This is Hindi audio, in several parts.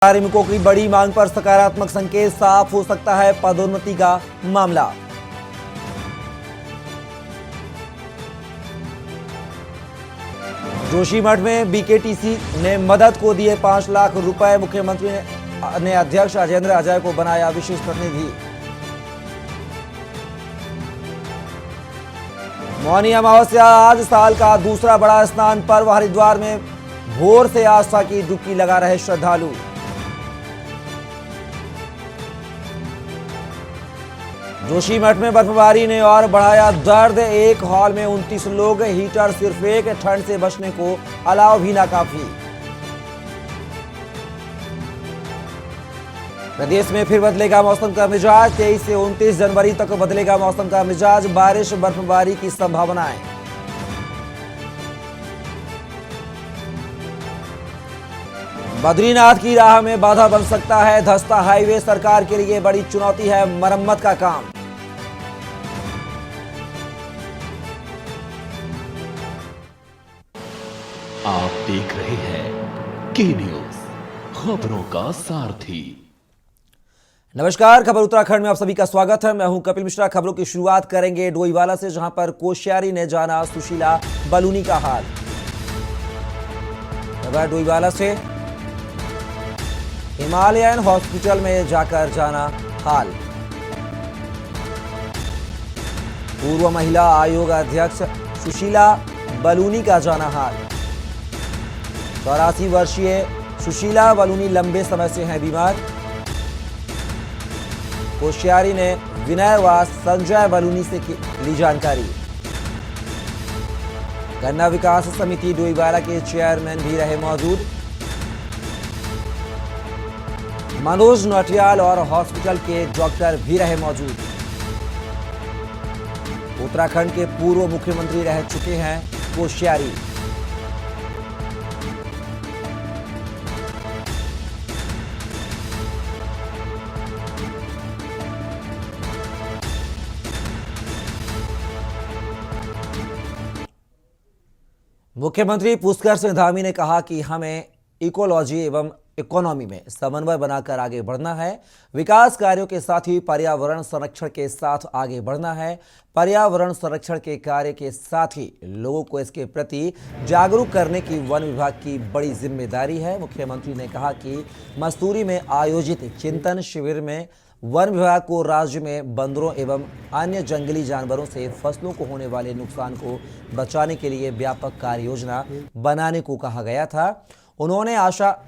कार्मिकों की बड़ी मांग पर सकारात्मक संकेत, साफ हो सकता है पदोन्नति का मामला। जोशीमठ में बीकेटीसी ने मदद को दिए 5 लाख रुपए। मुख्यमंत्री ने अध्यक्ष राजेंद्र अजय को बनाया विशेष प्रतिनिधि। मौनी अमावस्या आज साल का दूसरा बड़ा स्नान पर्व। हरिद्वार में भोर से आस्था की डुबकी लगा रहे श्रद्धालु। जोशीमठ में बर्फबारी ने और बढ़ाया दर्द। एक हॉल में 29 लोग, हीटर सिर्फ एक, ठंड से बचने को अलाव भी ना काफी। प्रदेश में फिर बदलेगा मौसम का मिजाज। 23 से 29 जनवरी तक बदलेगा मौसम का मिजाज। बारिश बर्फबारी की संभावनाएं। बद्रीनाथ की राह में बाधा बन सकता है धंसता हाईवे। सरकार के लिए बड़ी चुनौती है मरम्मत का काम। आप देख रहे हैं के न्यूज, खबरों का सारथी। नमस्कार, खबर उत्तराखंड में आप सभी का स्वागत है। मैं हूं कपिल मिश्रा। खबरों की शुरुआत करेंगे डोईवाला से, जहां पर कोश्यारी ने जाना सुशीला बलूनी का हाल। खबर डोईवाला से, हिमालयन हॉस्पिटल में जाकर जाना हाल। पूर्व महिला आयोग अध्यक्ष सुशीला बलूनी का जाना हाल। 84 वर्षीय सुशीला बलूनी लंबे समय से हैं बीमार। कोश्यारी ने विनय व संजय बलूनी से ली जानकारी। गन्ना विकास समिति डोईवाला के चेयरमैन भी रहे मौजूद। मनोज नटियाल और हॉस्पिटल के डॉक्टर भी रहे मौजूद। उत्तराखंड के पूर्व मुख्यमंत्री रह चुके हैं कोश्यारी। मुख्यमंत्री पुष्कर सिंह धामी ने कहा कि हमें इकोलॉजी एवं इकोनॉमी में समन्वय बनाकर आगे बढ़ना है। विकास कार्यों के साथ ही पर्यावरण संरक्षण के साथ आगे बढ़ना है। पर्यावरण संरक्षण के कार्य के साथ ही लोगों को इसके प्रति जागरूक करने की वन विभाग की बड़ी जिम्मेदारी है। मुख्यमंत्री ने कहा कि मसूरी में आयोजित चिंतन शिविर में वन विभाग को राज्य में बंदरों एवं अन्य जंगली जानवरों से फसलों को होने वाले नुकसान को बचाने के लिए व्यापक कार्य योजना बनाने को कहा गया था। उन्होंने आशा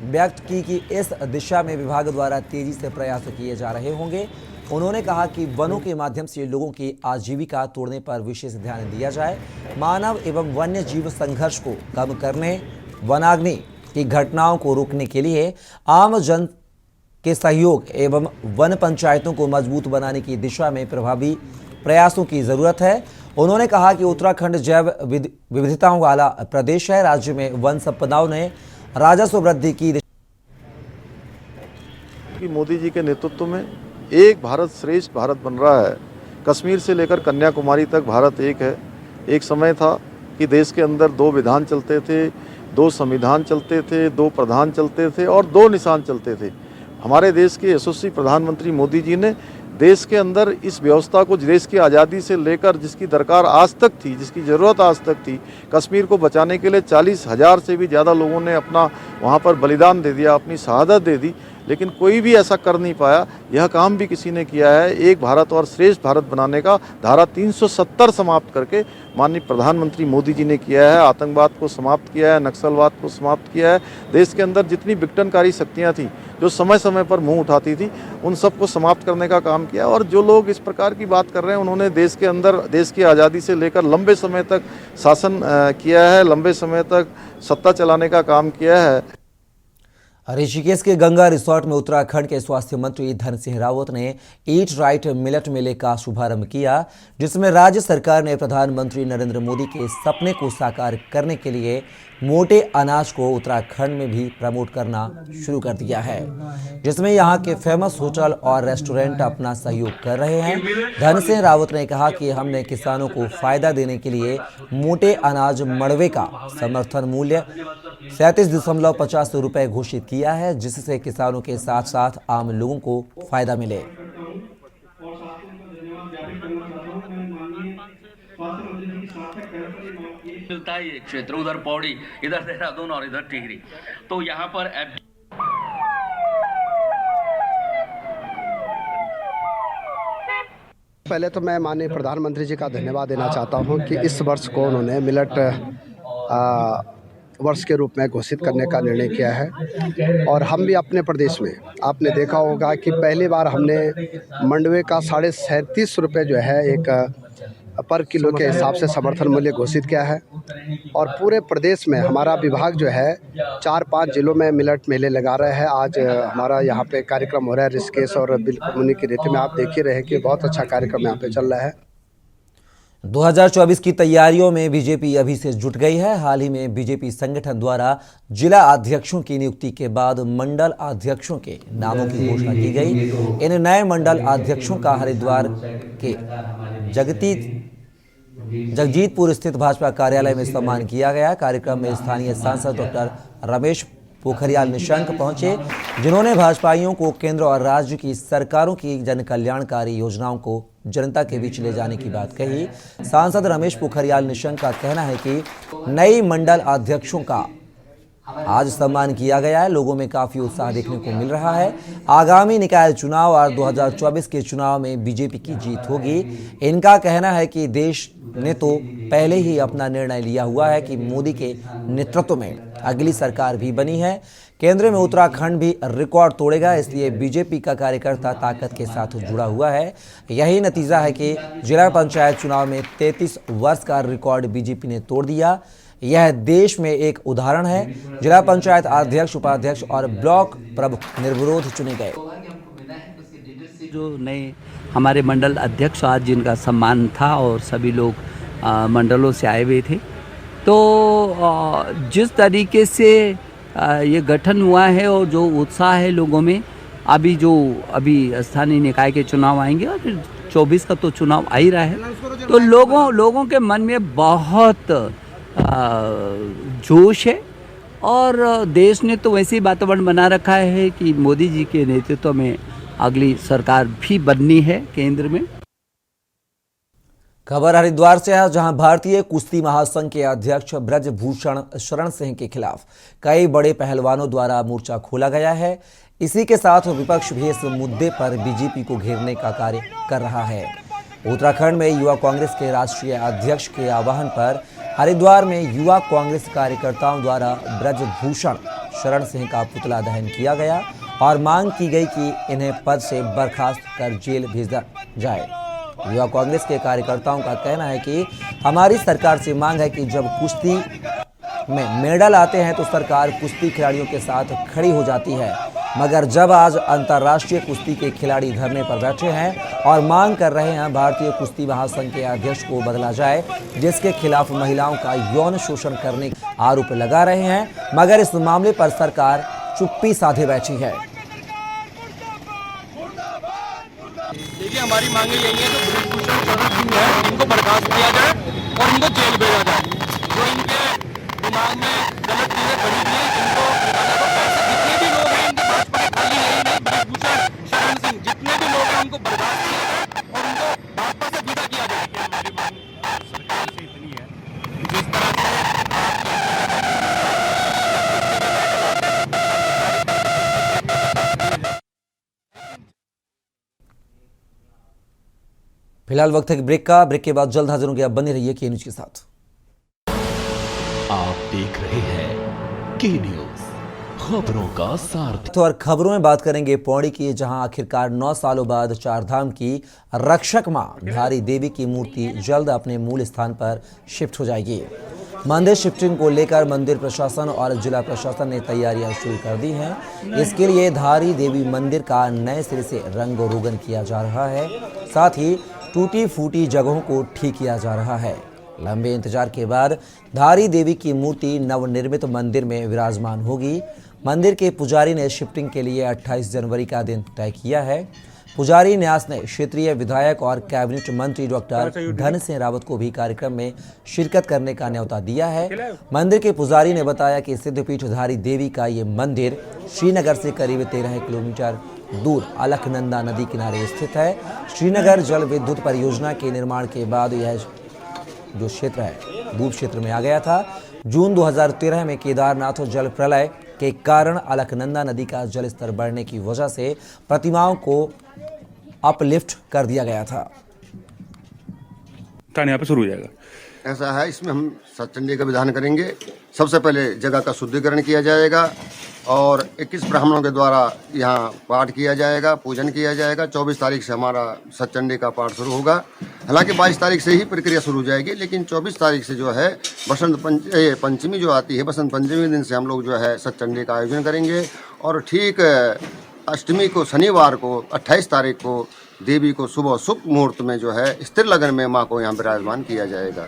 व्यक्त की कि इस दिशा में विभाग द्वारा तेजी से प्रयास किए जा रहे होंगे। उन्होंने कहा कि वनों के माध्यम से लोगों की आजीविका तोड़ने पर विशेष ध्यान दिया जाए। मानव एवं वन्य जीव संघर्ष को कम करने, वनाग्नि की घटनाओं को रोकने के लिए आम जन के सहयोग एवं वन पंचायतों को मजबूत बनाने की दिशा में प्रभावी प्रयासों की जरूरत है। उन्होंने कहा कि उत्तराखंड जैव विविधताओं वाला प्रदेश है। राज्य में वन संपदाओं ने राजस्व वृद्धि की मोदी जी के नेतृत्व में एक भारत श्रेष्ठ भारत बन रहा है। कश्मीर से लेकर कन्याकुमारी तक भारत एक है। एक समय था कि देश के अंदर 2 विधान चलते थे, 2 संविधान चलते थे, 2 प्रधान चलते थे और 2 निशान चलते थे। हमारे देश के यशस्वी प्रधानमंत्री मोदी जी ने देश के अंदर इस व्यवस्था को, देश की आज़ादी से लेकर जिसकी दरकार आज तक थी, जिसकी ज़रूरत आज तक थी, कश्मीर को बचाने के लिए 40,000 से भी ज़्यादा लोगों ने अपना वहाँ पर बलिदान दे दिया, अपनी शहादत दे दी, लेकिन कोई भी ऐसा कर नहीं पाया। यह काम भी किसी ने किया है, एक भारत और श्रेष्ठ भारत बनाने का। धारा 370 समाप्त करके माननीय प्रधानमंत्री मोदी जी ने किया है। आतंकवाद को समाप्त किया है, नक्सलवाद को समाप्त किया है। देश के अंदर जितनी विघटनकारी शक्तियाँ थीं जो समय समय पर मुंह उठाती थी, उन सबको समाप्त करने का काम किया। और जो लोग इस प्रकार की बात कर रहे हैं, उन्होंने देश के अंदर देश की आज़ादी से लेकर लंबे समय तक शासन किया है, लंबे समय तक सत्ता चलाने का काम किया है। ऋषिकेश के गंगा रिसोर्ट में उत्तराखंड के स्वास्थ्य मंत्री धन सिंह रावत ने ईट राइट मिलेट मेले का शुभारंभ किया, जिसमें राज्य सरकार ने प्रधानमंत्री नरेंद्र मोदी के सपने को साकार करने के लिए मोटे अनाज को उत्तराखंड में भी प्रमोट करना शुरू कर दिया है, जिसमें यहां के फेमस होटल और रेस्टोरेंट अपना सहयोग कर रहे हैं। धन सिंह रावत ने कहा कि हमने किसानों को फायदा देने के लिए मोटे अनाज मड़वे का समर्थन मूल्य 37.50 घोषित किया है, जिससे किसानों के साथ साथ आम लोगों को फायदा मिले। मिलता है ये क्षेत्र, उधर पौड़ी, इधर देहरादून और इधर टिहरी। तो यहाँ पर पहले तो मैं माननीय प्रधानमंत्री जी का धन्यवाद देना चाहता हूं कि इस वर्ष को उन्होंने मिलेट वर्ष के रूप में घोषित करने का निर्णय किया है। और हम भी अपने प्रदेश में आपने देखा होगा कि पहली बार हमने मंडवे का 37.5 रुपये जो है एक पर किलो के हिसाब से समर्थन मूल्य घोषित किया है। और पूरे प्रदेश में हमारा विभाग जो है 4-5 जिलों में मिलेट मेले लगा रहे हैं। आज हमारा यहाँ पे कार्यक्रम हो रहा है ऋषिकेश और बिल्कुल की रेती में। आप देख ही रहे कि बहुत अच्छा कार्यक्रम यहाँ पे चल रहा है। 2024 की तैयारियों में बीजेपी अभी से जुट गई है। हाल ही में बीजेपी संगठन द्वारा जिला अध्यक्षों की नियुक्ति के बाद मंडल अध्यक्षों के नामों की घोषणा की गई। इन नए मंडल अध्यक्षों का हरिद्वार के जगजीतपुर स्थित भाजपा कार्यालय में सम्मान किया गया। कार्यक्रम में स्थानीय सांसद डॉक्टर रमेश पोखरियाल निशंक पहुंचे, जिन्होंने भाजपाइयों को केंद्र और राज्य की सरकारों की जन कल्याणकारी योजनाओं को जनता के बीच ले जाने की बात कही। सांसद रमेश पोखरियाल निशंक का कहना है कि नई मंडल अध्यक्षों का आज सम्मान किया गया है। लोगों में काफी उत्साह देखने को मिल रहा है। आगामी निकाय चुनाव और 2024 के चुनाव में बीजेपी की जीत होगी। इनका कहना है कि देश ने तो पहले ही अपना निर्णय लिया हुआ है कि मोदी के नेतृत्व में अगली सरकार भी बनी है। केंद्र में उत्तराखंड भी रिकॉर्ड तोड़ेगा, इसलिए बीजेपी का कार्यकर्ता ताकत के साथ जुड़ा हुआ है। यही नतीजा है कि जिला पंचायत चुनाव में 33 वर्ष का रिकॉर्ड बीजेपी ने तोड़ दिया। यह देश में एक उदाहरण है। जिला पंचायत अध्यक्ष, उपाध्यक्ष और ब्लॉक प्रमुख निर्विरोध चुने गए। जो नए हमारे मंडल अध्यक्ष आज जिनका सम्मान था और सभी लोग मंडलों से आए हुए थे, तो जिस तरीके से ये गठन हुआ है और जो उत्साह है लोगों में, अभी स्थानीय निकाय के चुनाव आएंगे और फिर 24 का तो चुनाव आ ही रहा है, तो लोगों के मन में बहुत जोश है। और देश ने तो वैसे ही वातावरण बना रखा है कि मोदी जी के नेतृत्व में अगली सरकार भी बननी है केंद्र में। खबर हरिद्वार से है, जहां भारतीय कुश्ती महासंघ के अध्यक्ष ब्रजभूषण शरण सिंह के खिलाफ कई बड़े पहलवानों द्वारा मोर्चा खोला गया है। इसी के साथ विपक्ष भी इस मुद्दे पर बीजेपी को घेरने का कार्य कर रहा है। उत्तराखंड में युवा कांग्रेस के राष्ट्रीय अध्यक्ष के आह्वान पर हरिद्वार में युवा कांग्रेस कार्यकर्ताओं द्वारा ब्रजभूषण शरण सिंह का पुतला दहन किया गया और मांग की गई कि इन्हें पद से बर्खास्त कर जेल भेजा जाए। युवा कांग्रेस के कार्यकर्ताओं का कहना है कि हमारी सरकार से मांग है कि जब कुश्ती में मेडल आते हैं तो सरकार कुश्ती खिलाड़ियों के साथ खड़ी हो जाती है, मगर जब आज अंतर्राष्ट्रीय कुश्ती के खिलाड़ी धरने पर बैठे हैं और मांग कर रहे हैं भारतीय कुश्ती महासंघ के अध्यक्ष को बदला जाए, जिसके खिलाफ महिलाओं का यौन शोषण करने का आरोप लगा रहे हैं, मगर इस मामले पर सरकार चुप्पी साधे बैठी है। देखिए, हमारी मांगे यही है कि ब्रजभूषण शरण सिंह है, इनको बर्खास्त किया जाए और इनको जेल भेजा जाए। जो इनके दिमाग में गलत चीजें खड़ी हुई हैं, इनको निकाला तो पैसे जितने भी लोग हैं इनके भाजपा के, खाली यही नहीं, ब्रजभूषण शरण सिंह जितने भी लोग हैं उनको बर्खास्त किया जाए और उनको भाजपा से विदा किया जाए। हमारी मांग सरकार से इतनी है, जिस तरह से फिलहाल वक्त है ब्रेक का। ब्रेक के बाद जल्द हाजिर होंगे। आप बने रहिए के न्यूज के साथ। आप देख रहे हैं के न्यूज, खबरों का सारथी। तो और खबरों में बात करेंगे पौड़ी की, जहां आखिरकार 9 सालों बाद चारधाम की रक्षक मां धारी देवी की मूर्ति जल्द अपने मूल स्थान पर शिफ्ट हो जाएगी। मंदिर शिफ्टिंग को लेकर मंदिर प्रशासन और जिला प्रशासन ने तैयारियां शुरू कर दी हैं। इसके लिए धारी देवी मंदिर का नए सिरे से रंग रोगन किया जा रहा है, साथ ही टूटी फूटी जगहों को ठीक किया जा रहा है। लंबे इंतजार के बाद धारी देवी की मूर्ति नवनिर्मित मंदिर में विराजमान होगी। मंदिर के पुजारी ने शिफ्टिंग के लिए 28 जनवरी का दिन तय किया है। पुजारी न्यास ने क्षेत्रीय विधायक और कैबिनेट मंत्री डॉक्टर धन सिंह रावत को भी कार्यक्रम में शिरकत करने का न्योता दिया है। मंदिर के पुजारी ने बताया कि सिद्धपीठधारी देवी का ये मंदिर श्रीनगर से करीब 13 किलोमीटर दूर अलकनंदा नदी किनारे स्थित है। श्रीनगर जल विद्युत परियोजना के निर्माण के बाद यह जो क्षेत्र है डूब क्षेत्र में आ गया था। जून 2013 में केदारनाथ जल प्रलय के कारण अलकनंदा नदी का जल स्तर बढ़ने की वजह से प्रतिमाओं को अपलिफ्ट कर दिया गया था। यहाँ पे शुरू हो जाएगा। ऐसा है, इसमें हम सत्चंडी का विधान करेंगे। सबसे पहले जगह का शुद्धिकरण किया जाएगा और 21 ब्राह्मणों के द्वारा यहाँ पाठ किया जाएगा, पूजन किया जाएगा। 24 तारीख से हमारा सत्चंडी का पाठ शुरू होगा। हालांकि 22 तारीख से ही प्रक्रिया शुरू हो जाएगी, लेकिन 24 तारीख से जो है बसंत पंचमी जो आती है, बसंत पंचमी दिन से हम लोग जो है सत्चंडी का आयोजन करेंगे और ठीक अष्टमी को शनिवार को 28 तारीख को देवी को सुबह शुभ मुहूर्त में जो है स्थिर लगन में माँ को यहाँ विराजमान किया जाएगा।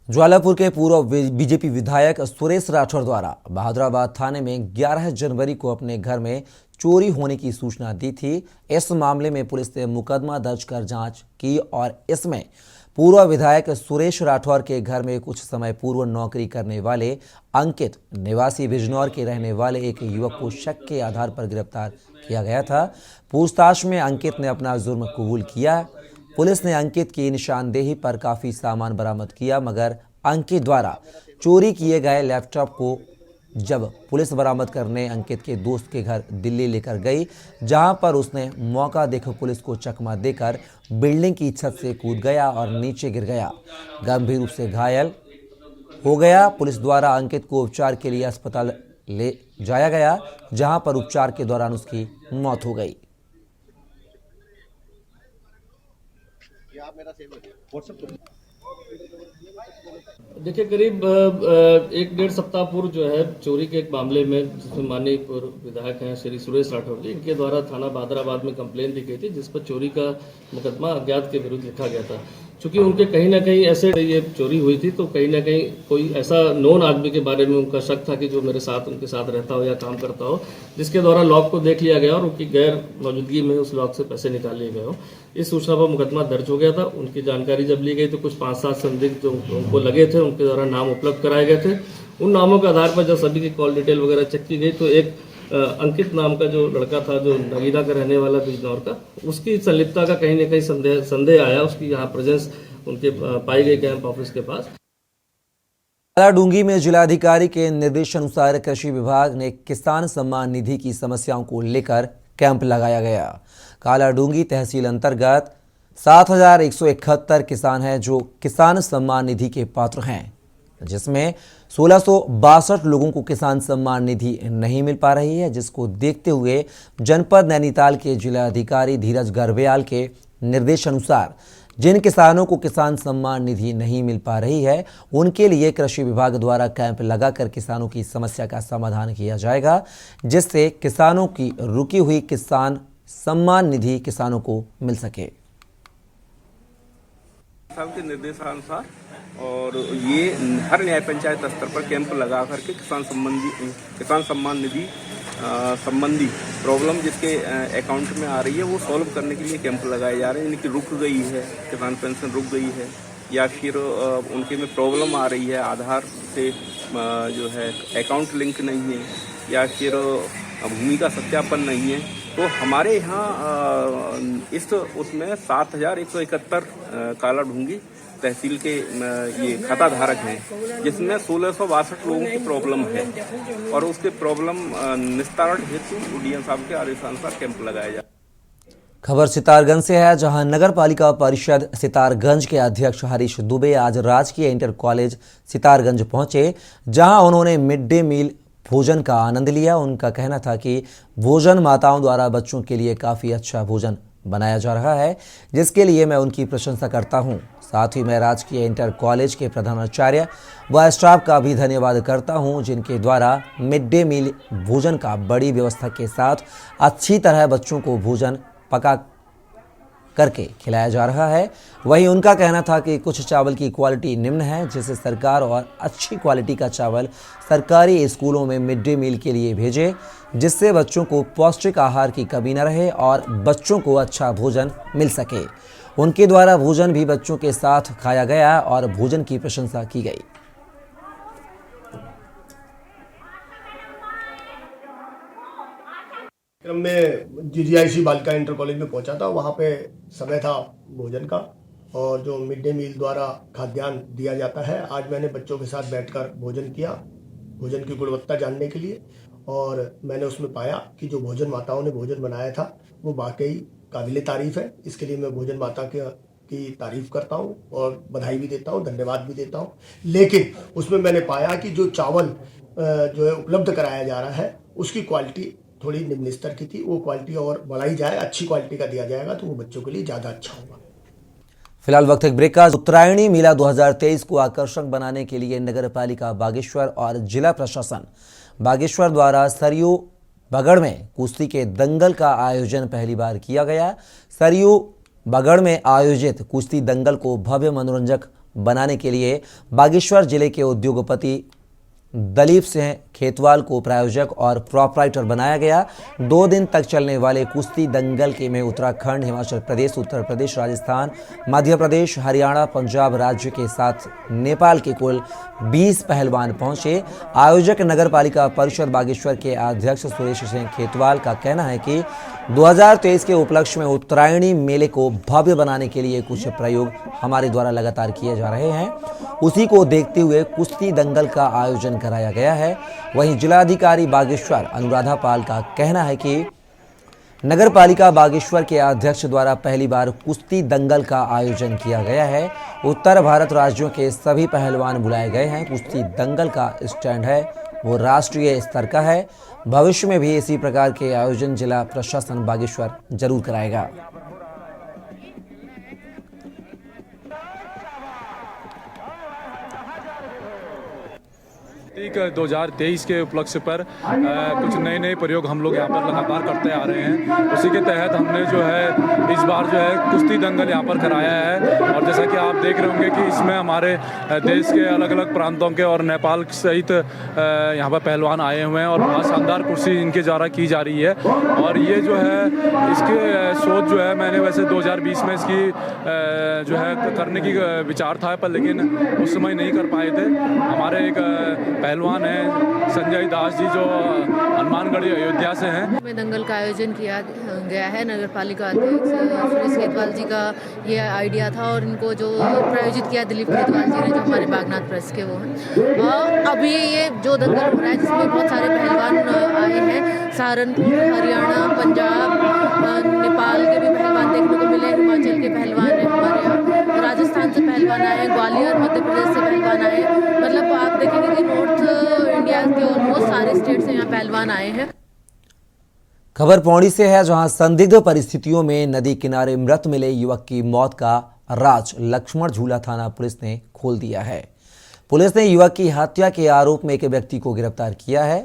ज्वालापुर के पूर्व बीजेपी विधायक सुरेश राठौर द्वारा बहादुराबाद थाने में 11 जनवरी को अपने घर में चोरी होने की सूचना दी थी। इस मामले में पुलिस ने मुकदमा दर्ज कर जांच की और इसमें पूर्व विधायक सुरेश राठौर के घर में कुछ समय पूर्व नौकरी करने वाले अंकित निवासी बिजनौर के रहने वाले एक युवक को शक के आधार पर गिरफ्तार किया गया था। पूछताछ में अंकित ने अपना जुर्म कबूल किया। पुलिस ने अंकित की निशानदेही पर काफी सामान बरामद किया, मगर अंकित द्वारा चोरी किए गए लैपटॉप को जब पुलिस बरामद करने अंकित के दोस्त के घर दिल्ली लेकर गई, जहां पर उसने मौका देखकर पुलिस को चकमा देकर बिल्डिंग की छत से कूद गया और नीचे गिर गया, गंभीर रूप से घायल हो गया। पुलिस द्वारा अंकित को उपचार के लिए अस्पताल ले जाया गया, जहां पर उपचार के दौरान उसकी मौत हो गई। देखिए, करीब 1-1.5 सप्ताह पूर्व जो है चोरी के एक मामले में जिसमें माननीय पूर्व विधायक हैं श्री सुरेश राठौर जी, इनके द्वारा थाना बहादुराबाद में कंप्लेन दी गई थी, जिस पर चोरी का मुकदमा अज्ञात के विरुद्ध लिखा गया था। चूंकि उनके कहीं ना कहीं ऐसे ये चोरी हुई थी, तो कहीं ना कहीं कोई ऐसा नॉन आदमी के बारे में उनका शक था कि जो मेरे साथ उनके साथ रहता हो या काम करता हो, जिसके द्वारा लॉक को देख लिया गया और उनकी गैर मौजूदगी में उस लॉक से पैसे निकाल लिए गए हो। इस सूचना पर मुकदमा दर्ज हो गया था। उनकी जानकारी जब ली गई तो कुछ 5-7 संदिग्ध जो उनको लगे थे, उनके द्वारा नाम उपलब्ध कराए गए थे। उन नामों के आधार पर जब सभी की कॉल डिटेल वगैरह चेक की गई तो एक अंकित नाम का जो लड़का था, जो नगीना का रहने वाला बिजनौर का, उसकी संलिप्तता का कहीं ना कहीं संदेह आया। उसकी यहाँ प्रेजेंस उनके पाई गई कैंप ऑफिस के पास। कालाडूंगी में जिलाधिकारी के निर्देशानुसार कृषि विभाग ने किसान सम्मान निधि की समस्याओं को लेकर कैंप लगाया गया। कालाडूंगी तहसील अंतर्गत 7,171 किसान हैं जो किसान सम्मान निधि के पात्र हैं, जिसमें 1662 लोगों को किसान सम्मान निधि नहीं मिल पा रही है, जिसको देखते हुए जनपद नैनीताल के जिलाधिकारी धीरज गर्ब्याल के निर्देशानुसार जिन किसानों को किसान सम्मान निधि नहीं मिल पा रही है, उनके लिए कृषि विभाग द्वारा कैंप लगाकर किसानों की समस्या का समाधान किया जाएगा, जिससे किसानों की रुकी हुई किसान सम्मान निधि किसानों को मिल सके। साहब के निर्देशानुसार और ये हर न्याय पंचायत स्तर पर कैंप लगा करके किसान सम्मान निधि संबंधी प्रॉब्लम जिसके अकाउंट में आ रही है वो सॉल्व करने के लिए कैंप लगाए जा रहे हैं। इनकी रुक गई है, किसान पेंशन रुक गई है, या फिर उनके में प्रॉब्लम आ रही है, आधार से जो है अकाउंट लिंक नहीं है, या फिर भूमि का सत्यापन नहीं है, तो हमारे यहाँ इस उसमें 7,171 कालाडूंगी तहसील के ये खाता धारक हैं, जिसमें 1662 लोगों की प्रॉब्लम है और उसके प्रॉब्लम निस्तारण हेतु डीएम साहब के आदेशानुसार कैंप लगाया जाए। खबर सितारगंज से है, जहां नगर पालिका परिषद सितारगंज के अध्यक्ष हरीश दुबे आज राजकीय इंटर कॉलेज सितारगंज पहुंचे, जहां उन्होंने मिड डे मील भोजन का आनंद लिया। उनका कहना था कि भोजन माताओं द्वारा बच्चों के लिए काफ़ी अच्छा भोजन बनाया जा रहा है, जिसके लिए मैं उनकी प्रशंसा करता हूं। साथ ही मैं राजकीय इंटर कॉलेज के प्रधानाचार्य व स्टाफ का भी धन्यवाद करता हूं, जिनके द्वारा मिड डे मील भोजन का बड़ी व्यवस्था के साथ अच्छी तरह बच्चों को भोजन पका करके खिलाया जा रहा है। वहीं उनका कहना था कि कुछ चावल की क्वालिटी निम्न है, जिसे सरकार और अच्छी क्वालिटी का चावल सरकारी स्कूलों में मिड डे मील के लिए भेजे, जिससे बच्चों को पौष्टिक आहार की कमी न रहे और बच्चों को अच्छा भोजन मिल सके। उनके द्वारा भोजन भी बच्चों के साथ खाया गया और भोजन की प्रशंसा की गई। क्रम में GGIC बालिका इंटर कॉलेज में पहुंचा था। वहां पे समय था भोजन का और जो मिड डे मील द्वारा खाद्यान्न दिया जाता है। आज मैंने बच्चों के साथ बैठकर भोजन किया, भोजन की गुणवत्ता जानने के लिए, और मैंने उसमें पाया कि जो भोजन माताओं ने भोजन बनाया था वो वाकई काबिले तारीफ है। इसके लिए मैं भोजन माता की तारीफ करता हूँ और बधाई भी देता हूँ, धन्यवाद भी देता हूँ। लेकिन उसमें मैंने पाया कि जो चावल जो है उपलब्ध कराया जा रहा है उसकी क्वालिटी थोड़ी निम्न स्तर की थी। वो क्वालिटी और बढ़ाई जाए, अच्छी क्वालिटी का दिया जाएगा तो वो बच्चों के लिए ज़्यादा अच्छा होगा। फिलहाल वक्त एक ब्रेक का। उत्तरायणी मेला 2023 को आकर्षक बनाने के लिए नगर पालिका बागेश्वर और जिला प्रशासन बागेश्वर द्वारा सरयू बगड़ में कुश्ती के दंगल का आयोजन पहली बार किया गया। सरयू बगड़ में आयोजित कुश्ती दंगल को भव्य मनोरंजक बनाने के लिए बागेश्वर जिले के उद्योगपति दलीप सिंह खेतवाल को प्रायोजक और प्रोपराइटर बनाया गया। 2 दिन तक चलने वाले कुश्ती दंगल के में उत्तराखंड, हिमाचल प्रदेश, उत्तर प्रदेश, राजस्थान, मध्य प्रदेश, हरियाणा, पंजाब राज्य के साथ नेपाल के कुल 20 पहलवान पहुंचे। आयोजक नगर पालिका परिषद बागेश्वर के अध्यक्ष सुरेश सिंह खेतवाल का कहना है कि 2023 के उपलक्ष्य में उत्तरायणी मेले को भव्य बनाने के लिए कुछ प्रयोग हमारे द्वारा लगातार किए जा रहे हैं। उसी को देखते हुए कुश्ती दंगल का आयोजन कराया गया है। वहीं जिलाधिकारी बागेश्वर अनुराधा पाल का कहना है कि नगर पालिका बागेश्वर के अध्यक्ष द्वारा पहली बार कुश्ती दंगल का आयोजन किया गया है। उत्तर भारत राज्यों के सभी पहलवान बुलाए गए हैं। कुश्ती दंगल का स्टैंड है वो राष्ट्रीय स्तर का है। भविष्य में भी इसी प्रकार के आयोजन जिला प्रशासन बागेश्वर जरूर कराएगा। 2023 के उपलक्ष्य पर कुछ नए नए प्रयोग हम लोग यहाँ पर लगातार करते आ रहे हैं। उसी के तहत हमने जो है इस बार जो है कुश्ती दंगल यहाँ पर कराया है। और जैसा कि आप देख रहे होंगे कि इसमें हमारे देश के अलग अलग प्रांतों के और नेपाल सहित यहाँ पर पहलवान आए हुए हैं और बहुत शानदार कुश्ती इनके द्वारा की जा रही है। और ये जो है इसके सोच जो है मैंने वैसे 2020 में इसकी जो है करने की विचार था, पर लेकिन उस समय नहीं कर पाए थे। हमारे एक पहलवान है संजय दास जी जो हनुमानगढ़ अयोध्या से हैं। में दंगल का आयोजन किया गया है। नगर पालिका अध्यक्ष सुरेश खेतवाल जी का ये आइडिया था और इनको जो प्रायोजित किया दिलीप खेतवाल जी ने, जो हमारे बागनाथ प्रेस के वो हैं। और अभी ये जो दंगल हो रहा है जिसमें बहुत सारे पहलवान आए हैं, सहारनपुर, हरियाणा, पंजाब, नेपाल के भी पहलवान देखने को मिले, हिमाचल के पहलवान हैं हमारे यहाँ, राजस्थान से पहलवान आए, ग्वालियर मध्य प्रदेश से पहलवान आए। मतलब आप देखेंगे कि नॉर्थ इंडिया के ऑलमोस्ट सारे स्टेट से यहाँ पहलवान आए हैं। खबर पौड़ी से है, जहां संदिग्ध परिस्थितियों में नदी किनारे मृत मिले युवक की मौत का राज लक्ष्मण झूला थाना पुलिस ने खोल दिया है। पुलिस ने युवक की हत्या के आरोप में एक व्यक्ति को गिरफ्तार किया है।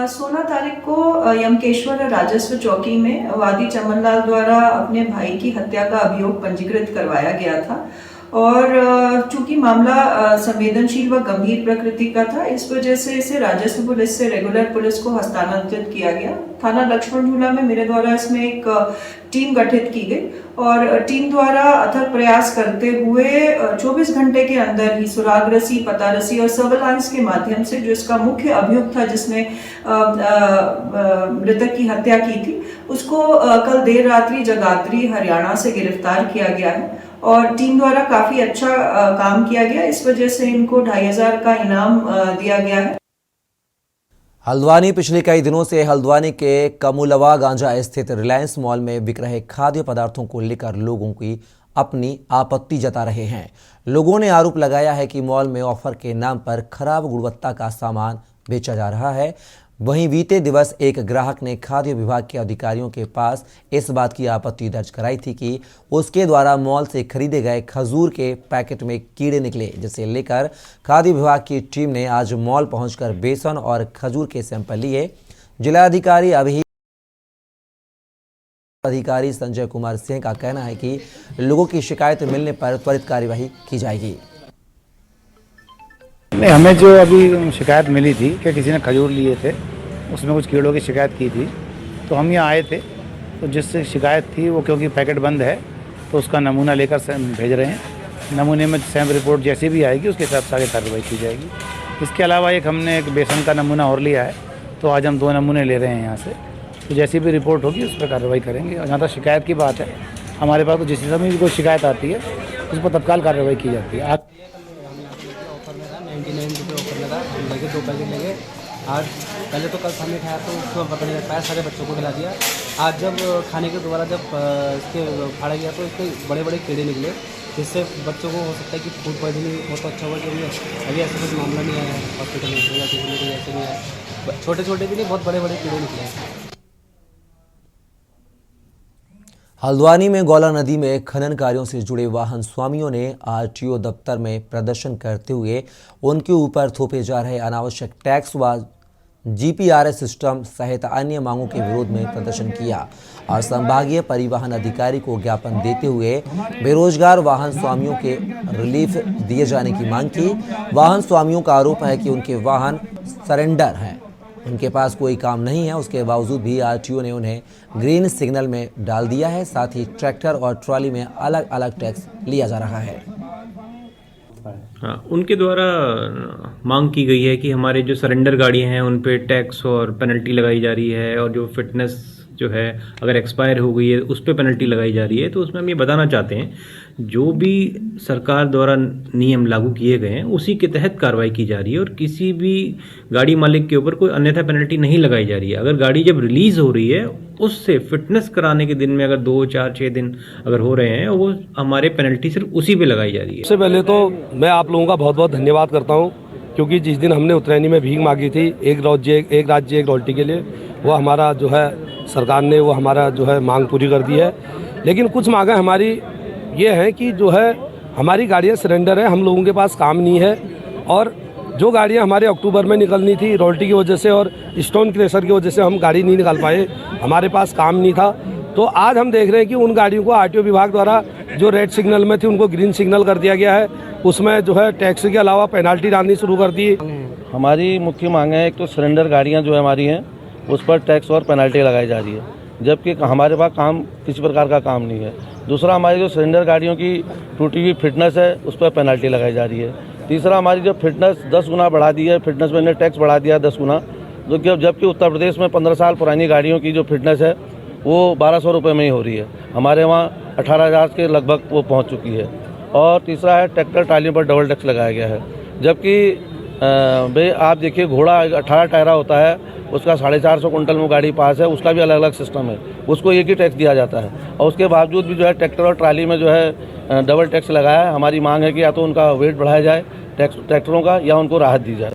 16 तारीख को यमकेश्वर राजस्व चौकी में वादी चमनलाल द्वारा अपने भाई की हत्या का अभियोग पंजीकृत करवाया गया था और चूंकि मामला संवेदनशील व गंभीर प्रकृति का था, इस वजह से इसे राजस्व पुलिस से रेगुलर पुलिस को हस्तांतरित किया गया। थाना लक्ष्मण झूला में मेरे द्वारा इसमें एक टीम गठित की गई और टीम द्वारा अथक प्रयास करते हुए 24 घंटे के अंदर ही सुरागरसी, पतारसी और सर्वेलांस के माध्यम से जो इसका मुख्य अभियुक्त था जिसने मृतक की हत्या की थी, उसको कल देर रात्रि जगाधरी हरियाणा से गिरफ्तार किया गया है और टीम द्वारा काफी अच्छा काम किया गया। इस वजह से इनको 2500 का इनाम दिया गया है। हल्द्वानी पिछले कई दिनों से हल्द्वानी के कमुलवा गांजा स्थित रिलायंस मॉल में बिक रहे खाद्य पदार्थों को लेकर लोगों की अपनी आपत्ति जता रहे हैं। लोगों ने आरोप लगाया है कि मॉल में ऑफर के नाम पर खराब गुणवत्ता का सामान बेचा जा रहा है। वहीं बीते दिवस एक ग्राहक ने खाद्य विभाग के अधिकारियों के पास इस बात की आपत्ति दर्ज कराई थी कि उसके द्वारा मॉल से खरीदे गए खजूर के पैकेट में कीड़े निकले, जिसे लेकर खाद्य विभाग की टीम ने आज मॉल पहुंचकर बेसन और खजूर के सैंपल लिए। जिलाधिकारी अभी अधिकारी संजय कुमार सिंह का कहना है कि लोगों की शिकायत मिलने पर त्वरित कार्यवाही की जाएगी। नहीं, हमें जो अभी शिकायत मिली थी कि किसी ने खजूर लिए थे, उसमें कुछ कीड़ों की शिकायत की थी, तो हम यहाँ आए थे। तो जिससे शिकायत थी वो क्योंकि पैकेट बंद है तो उसका नमूना लेकर भेज रहे हैं। नमूने में सैंप रिपोर्ट जैसी भी आएगी उसके हिसाब से आगे कार्रवाई की जाएगी। इसके अलावा हमने एक बेसन का नमूना और लिया है, तो आज हम 2 नमूने ले रहे हैं यहाँ से। तो जैसी भी रिपोर्ट होगी उस पर कार्रवाई करेंगे। और जहाँ तक शिकायत की बात है, हमारे पास तो जिस समय भी कोई शिकायत आती है उस पर तत्काल कार्रवाई की जाती है। ऑफर में था 99 रुपये ऑफर लगा, हम लगे 2 पैकेट लगे। आज पहले तो कल खाने खाया तो उसको पता नहीं पाया, सारे बच्चों को खिला दिया। आज जब खाने के दोबारा जब इसके फाड़ा गया तो इसके बड़े बड़े कीड़े निकले, जिससे बच्चों को हो सकता है कि फूड पॉइजनिंग हो तो अच्छा हुआ। क्योंकि अभी ऐसा कुछ मामला नहीं आया है हॉस्पिटल में या किसी में, कोई ऐसे नहीं आया। छोटे छोटे भी नहीं, बहुत बड़े बड़े कीड़े निकले हैं। हल्द्वानी में गौला नदी में खनन कार्यों से जुड़े वाहन स्वामियों ने आरटीओ दफ्तर में प्रदर्शन करते हुए उनके ऊपर थोपे जा रहे अनावश्यक टैक्स व जीपीआरएस सिस्टम सहित अन्य मांगों के विरोध में प्रदर्शन किया और संभागीय परिवहन अधिकारी को ज्ञापन देते हुए बेरोजगार वाहन स्वामियों के रिलीफ दिए जाने की मांग की। वाहन स्वामियों का आरोप है कि उनके वाहन सरेंडर हैं, उनके पास कोई काम नहीं है, उसके बावजूद भी आरटीओ ने उन्हें ग्रीन सिग्नल में डाल दिया है। साथ ही ट्रैक्टर और ट्रॉली में अलग अलग टैक्स लिया जा रहा है। हाँ, उनके द्वारा मांग की गई है कि हमारे जो सरेंडर गाड़ियां हैं उन पे टैक्स और पेनल्टी लगाई जा रही है, और जो फिटनेस जो है अगर एक्सपायर हो गई है उस पर पेनल्टी लगाई जा रही है। तो उसमें हम ये बताना चाहते हैं, जो भी सरकार द्वारा नियम लागू किए गए हैं उसी के तहत कार्रवाई की जा रही है और किसी भी गाड़ी मालिक के ऊपर कोई अन्यथा पेनल्टी नहीं लगाई जा रही है। अगर गाड़ी जब रिलीज हो रही है उससे फिटनेस कराने के दिन में अगर 2, 4, 6 दिन अगर हो रहे हैं, वो हमारे पेनल्टी सिर्फ उसी पे लगाई जा रही है। सबसे पहले तो मैं आप लोगों का बहुत बहुत धन्यवाद करता हूँ, क्योंकि जिस दिन हमने उत्तरायणी में भीख मांगी थी एक राज्य एक रोटी के लिए, वो हमारा जो है सरकार ने वो हमारा जो है मांग पूरी कर दी है। लेकिन कुछ मांगें हमारी ये हैं कि जो है हमारी गाड़ियाँ सिलेंडर है, हम लोगों के पास काम नहीं है, और जो गाड़ियाँ हमारे अक्टूबर में निकलनी थी रॉयल्टी की वजह से और स्टोन क्रेशर की वजह से हम गाड़ी नहीं निकाल पाए, हमारे पास काम नहीं था। तो आज हम देख रहे हैं कि उन गाड़ियों को आरटीओ विभाग द्वारा जो रेड सिग्नल में थी उनको ग्रीन सिग्नल कर दिया गया है। उसमें जो है टैक्स के अलावा पेनाल्टी डालनी शुरू कर दी। हमारी मुख्य मांग है, एक तो सिलेंडर गाड़ियाँ जो हमारी हैं उस पर टैक्स और पेनाल्टी लगाई जा रही है, जबकि हमारे पास काम किसी प्रकार का काम नहीं है। दूसरा, हमारी जो सिलेंडर गाड़ियों की टूटी हुई फिटनेस है उस पर पेनाल्टी लगाई जा रही है। तीसरा, हमारी जो फिटनेस 10 गुना बढ़ा दी है, फिटनेस में ने टैक्स बढ़ा दिया 10 गुना, जबकि उत्तर प्रदेश में 15 साल पुरानी गाड़ियों की जो फिटनेस है वो 1200 रुपये में ही हो रही है, हमारे वहाँ 18,000 के लगभग वो पहुँच चुकी है। और तीसरा है ट्रैक्टर ट्रालियों पर डबल टैक्स लगाया गया है, जबकि आप देखिए घोड़ा 18 टायरा होता है, उसका 450 कुंटल में गाड़ी पास है, उसका भी अलग अलग सिस्टम है, उसको एक ही टैक्स दिया जाता है। और उसके बावजूद भी जो है ट्रैक्टर और ट्राली में जो है डबल टैक्स लगाया है। हमारी मांग है कि या तो उनका वेट बढ़ाया जाए ट्रैक्टरों का, या उनको राहत दी जाए।